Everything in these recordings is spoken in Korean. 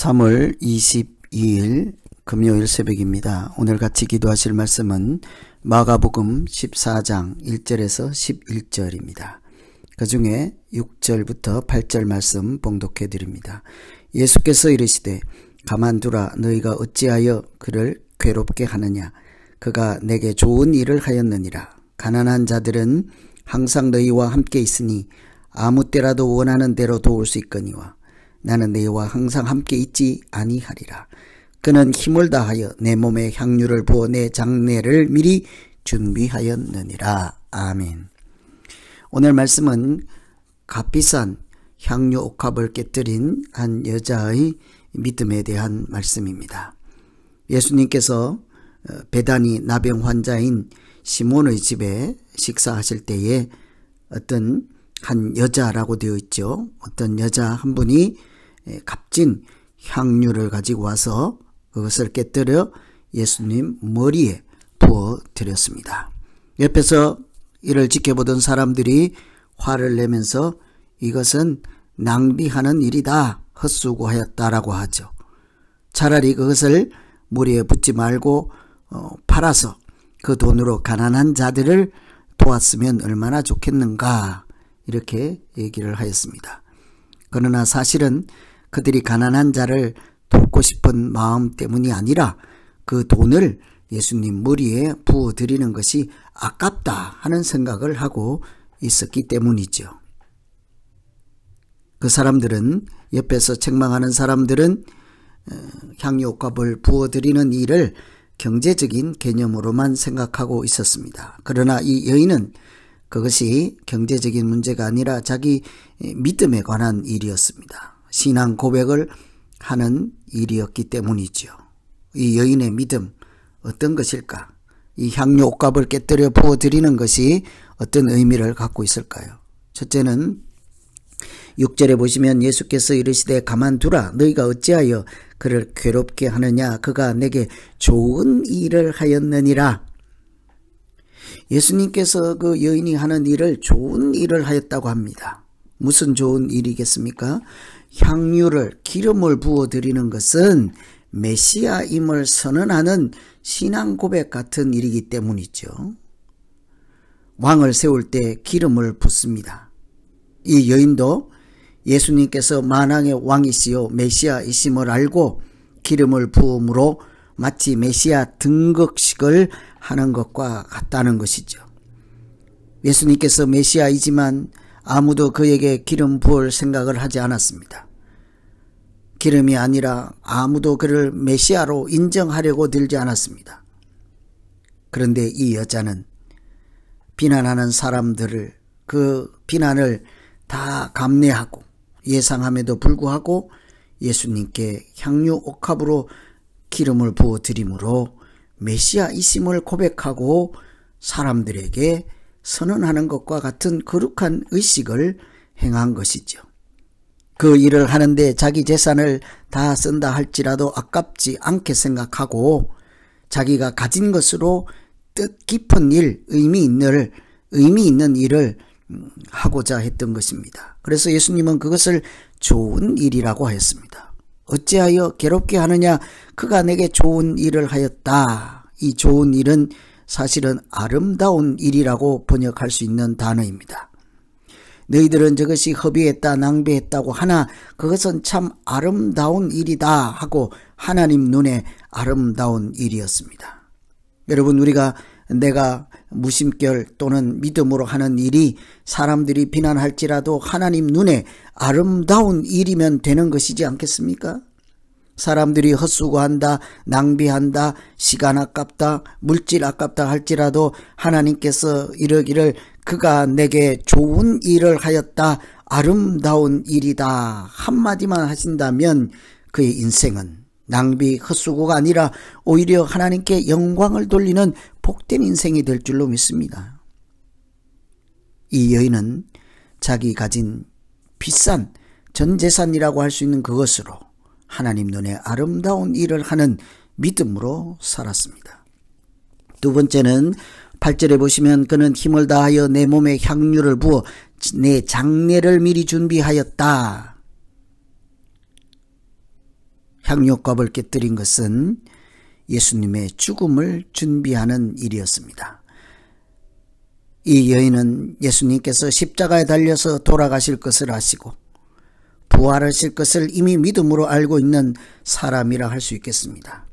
3월 22일 금요일 새벽입니다. 오늘 같이 기도하실 말씀은 마가복음 14장 1절에서 11절입니다. 그 중에 6절부터 8절 말씀 봉독해 드립니다. 예수께서 이르시되 가만두라. 너희가 어찌하여 그를 괴롭게 하느냐. 그가 내게 좋은 일을 하였느니라. 가난한 자들은 항상 너희와 함께 있으니 아무 때라도 원하는 대로 도울 수 있거니와 나는 너희와 항상 함께 있지 아니하리라. 그는 힘을 다하여 내 몸에 향유를 부어 내 장례를 미리 준비하였느니라. 아멘. 오늘 말씀은 값비싼 향유 옥합을 깨뜨린 한 여자의 믿음에 대한 말씀입니다. 예수님께서 베다니 나병 환자인 시몬의 집에 식사하실 때에 어떤 한 여자라고 되어 있죠. 어떤 여자 한 분이 값진 향유를 가지고 와서 그것을 깨뜨려 예수님 머리에 부어 드렸습니다. 옆에서 이를 지켜보던 사람들이 화를 내면서 이것은 낭비하는 일이다, 헛수고하였다라고 하죠. 차라리 그것을 머리에 붓지 말고 팔아서 그 돈으로 가난한 자들을 도왔으면 얼마나 좋겠는가, 이렇게 얘기를 하였습니다. 그러나 사실은 그들이 가난한 자를 돕고 싶은 마음 때문이 아니라 그 돈을 예수님 머리에 부어드리는 것이 아깝다 하는 생각을 하고 있었기 때문이죠. 그 사람들은, 옆에서 책망하는 사람들은 향유옥합을 부어드리는 일을 경제적인 개념으로만 생각하고 있었습니다. 그러나 이 여인은 그것이 경제적인 문제가 아니라 자기 믿음에 관한 일이었습니다. 신앙 고백을 하는 일이었기 때문이죠. 이 여인의 믿음, 어떤 것일까? 이 향유 옥합을 깨뜨려 부어드리는 것이 어떤 의미를 갖고 있을까요? 첫째는 6절에 보시면 예수께서 이르시되 가만두라. 너희가 어찌하여 그를 괴롭게 하느냐. 그가 내게 좋은 일을 하였느니라. 예수님께서 그 여인이 하는 일을 좋은 일을 하였다고 합니다. 무슨 좋은 일이겠습니까? 향유를, 기름을 부어드리는 것은 메시아임을 선언하는 신앙 고백 같은 일이기 때문이죠. 왕을 세울 때 기름을 붓습니다. 이 여인도 예수님께서 만왕의 왕이시요 메시아이심을 알고 기름을 부음으로 마치 메시아 등극식을 하는 것과 같다는 것이죠. 예수님께서 메시아이지만 아무도 그에게 기름 부을 생각을 하지 않았습니다. 기름이 아니라 아무도 그를 메시아로 인정하려고 들지 않았습니다. 그런데 이 여자는 비난하는 사람들을, 그 비난을 다 감내하고 예상함에도 불구하고 예수님께 향유 옥합으로 기름을 부어 드림으로 메시아이심을 고백하고 사람들에게 선언하는 것과 같은 거룩한 의식을 행한 것이죠. 그 일을 하는데 자기 재산을 다 쓴다 할지라도 아깝지 않게 생각하고 자기가 가진 것으로 뜻깊은 일, 의미 있는 일을 하고자 했던 것입니다. 그래서 예수님은 그것을 좋은 일이라고 하였습니다. 어찌하여 괴롭게 하느냐. 그가 내게 좋은 일을 하였다. 이 좋은 일은 사실은 아름다운 일이라고 번역할 수 있는 단어입니다. 너희들은 저것이 허비했다, 낭비했다고 하나 그것은 참 아름다운 일이다 하고 하나님 눈에 아름다운 일이었습니다. 여러분, 우리가 내가 무심결 또는 믿음으로 하는 일이 사람들이 비난할지라도 하나님 눈에 아름다운 일이면 되는 것이지 않겠습니까? 사람들이 헛수고한다, 낭비한다, 시간 아깝다, 물질 아깝다 할지라도 하나님께서 이러기를 그가 내게 좋은 일을 하였다, 아름다운 일이다 한마디만 하신다면 그의 인생은 낭비, 헛수고가 아니라 오히려 하나님께 영광을 돌리는 복된 인생이 될 줄로 믿습니다. 이 여인은 자기 가진 비싼 전 재산이라고 할 수 있는 그것으로 하나님 눈에 아름다운 일을 하는 믿음으로 살았습니다. 두 번째는 8절에 보시면 그는 힘을 다하여 내 몸에 향유를 부어 내 장례를 미리 준비하였다. 향유값을 깨뜨린 것은 예수님의 죽음을 준비하는 일이었습니다. 이 여인은 예수님께서 십자가에 달려서 돌아가실 것을 아시고 부활하실 것을 이미 믿음으로 알고 있는 사람이라 할 수 있겠습니다.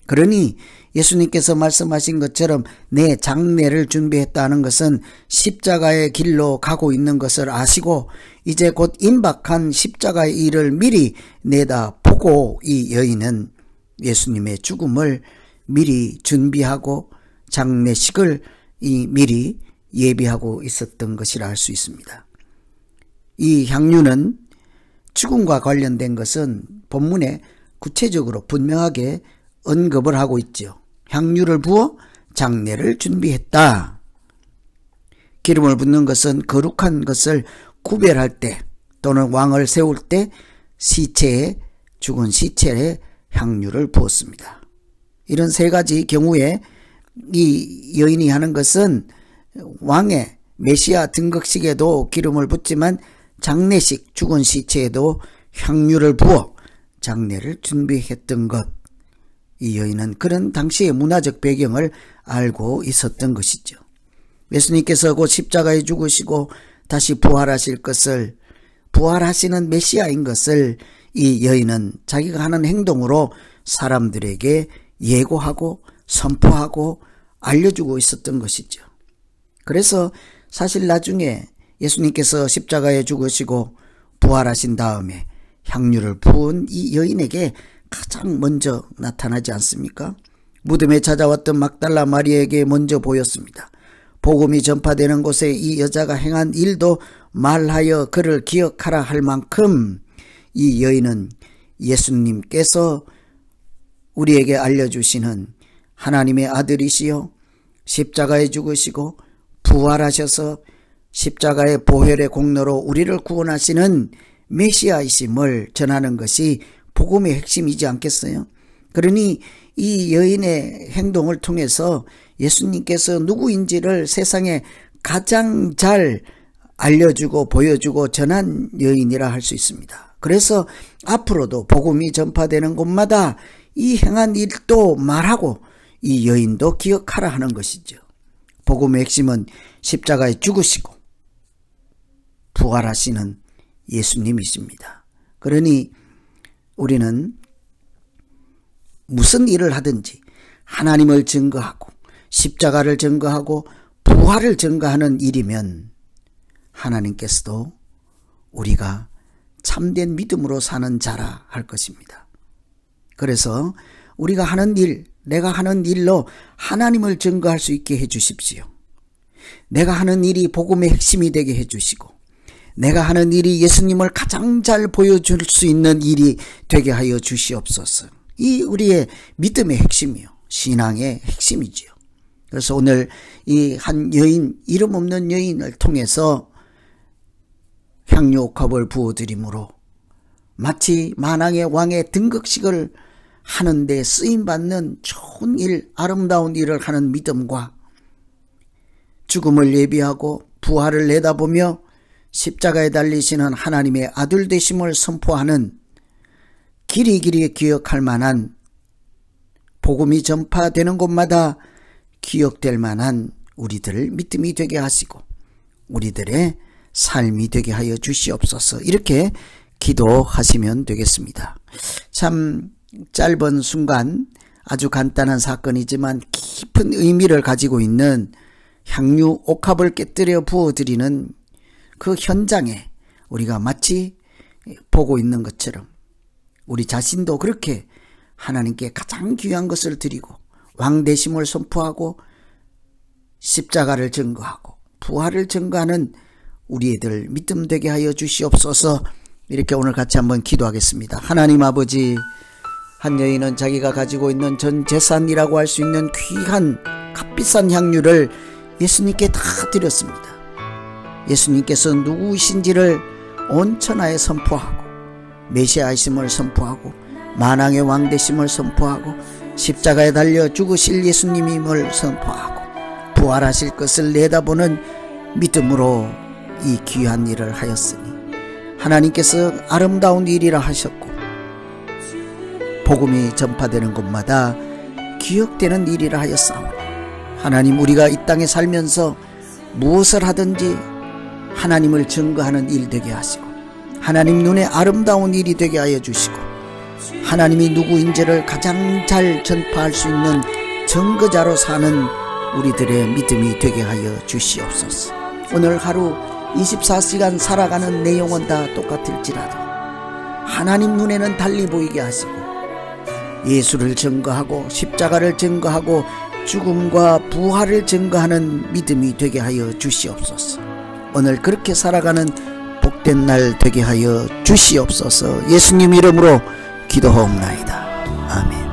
그러니 예수님께서 말씀하신 것처럼 내 장례를 준비했다는 것은 십자가의 길로 가고 있는 것을 아시고 이제 곧 임박한 십자가의 일을 미리 내다보고 이 여인은 예수님의 죽음을 미리 준비하고 장례식을 미리 예비하고 있었던 것이라 할 수 있습니다. 이 향유는 죽음과 관련된 것은 본문에 구체적으로 분명하게 언급을 하고 있죠. 향유를 부어 장례를 준비했다. 기름을 붓는 것은 거룩한 것을 구별할 때 또는 왕을 세울 때 죽은 시체에 향유를 부었습니다. 이런 세 가지 경우에 이 여인이 하는 것은 왕의 메시아 등극식에도 기름을 붓지만 장례식 죽은 시체에도 향유를 부어 장례를 준비했던 것. 이 여인은 그런 당시의 문화적 배경을 알고 있었던 것이죠. 예수님께서 곧 십자가에 죽으시고 다시 부활하실 것을, 부활하시는 메시아인 것을 이 여인은 자기가 하는 행동으로 사람들에게 예고하고 선포하고 알려주고 있었던 것이죠. 그래서 사실 나중에 예수님께서 십자가에 죽으시고 부활하신 다음에 향유를 부은 이 여인에게 가장 먼저 나타나지 않습니까? 무덤에 찾아왔던 막달라 마리아에게 먼저 보였습니다. 복음이 전파되는 곳에 이 여자가 행한 일도 말하여 그를 기억하라 할 만큼 이 여인은 예수님께서 우리에게 알려주시는 하나님의 아들이시요 십자가에 죽으시고 부활하셔서 십자가의 보혈의 공로로 우리를 구원하시는 메시아이심을 전하는 것이 복음의 핵심이지 않겠어요? 그러니 이 여인의 행동을 통해서 예수님께서 누구인지를 세상에 가장 잘 알려주고 보여주고 전한 여인이라 할 수 있습니다. 그래서 앞으로도 복음이 전파되는 곳마다 이 행한 일도 말하고 이 여인도 기억하라 하는 것이죠. 복음의 핵심은 십자가에 죽으시고 부활하시는 예수님이십니다. 그러니 우리는 무슨 일을 하든지 하나님을 증거하고 십자가를 증거하고 부활을 증거하는 일이면 하나님께서도 우리가 참된 믿음으로 사는 자라 할 것입니다. 그래서 우리가 하는 일, 내가 하는 일로 하나님을 증거할 수 있게 해주십시오. 내가 하는 일이 복음의 핵심이 되게 해주시고 내가 하는 일이 예수님을 가장 잘 보여줄 수 있는 일이 되게 하여 주시옵소서. 이 우리의 믿음의 핵심이요, 신앙의 핵심이지요. 그래서 오늘 이 한 여인, 이름 없는 여인을 통해서 향유 옥합을 부어드림으로 마치 만왕의 왕의 등극식을 하는데 쓰임받는 좋은 일, 아름다운 일을 하는 믿음과 죽음을 예비하고 부활을 내다보며 십자가에 달리시는 하나님의 아들 되심을 선포하는 길이길이 기억할 만한, 복음이 전파되는 곳마다 기억될 만한 우리들을 믿음이 되게 하시고 우리들의 삶이 되게 하여 주시옵소서. 이렇게 기도하시면 되겠습니다. 참 짧은 순간 아주 간단한 사건이지만 깊은 의미를 가지고 있는 향유 옥합을 깨뜨려 부어드리는 그 현장에 우리가 마치 보고 있는 것처럼 우리 자신도 그렇게 하나님께 가장 귀한 것을 드리고 왕되심을 선포하고 십자가를 증거하고 부활을 증거하는 우리들 믿음 되게 하여 주시옵소서. 이렇게 오늘 같이 한번 기도하겠습니다. 하나님 아버지, 한 여인은 자기가 가지고 있는 전 재산이라고 할 수 있는 귀한 값비싼 향유를 예수님께 다 드렸습니다. 예수님께서 누구이신지를 온 천하에 선포하고 메시아이심을 선포하고 만왕의 왕 되심을 선포하고 십자가에 달려 죽으실 예수님임을 선포하고 부활하실 것을 내다보는 믿음으로 이 귀한 일을 하였으니 하나님께서 아름다운 일이라 하셨고 복음이 전파되는 곳마다 기억되는 일이라 하였사오니 하나님, 우리가 이 땅에 살면서 무엇을 하든지 하나님을 증거하는 일 되게 하시고 하나님 눈에 아름다운 일이 되게 하여 주시고 하나님이 누구인지를 가장 잘 전파할 수 있는 증거자로 사는 우리들의 믿음이 되게 하여 주시옵소서. 오늘 하루 24시간 살아가는 내용은 다 똑같을지라도 하나님 눈에는 달리 보이게 하시고 예수를 증거하고 십자가를 증거하고 죽음과 부활을 증거하는 믿음이 되게 하여 주시옵소서. 오늘 그렇게 살아가는 복된 날 되게 하여 주시옵소서. 예수님 이름으로 기도하옵나이다. 아멘.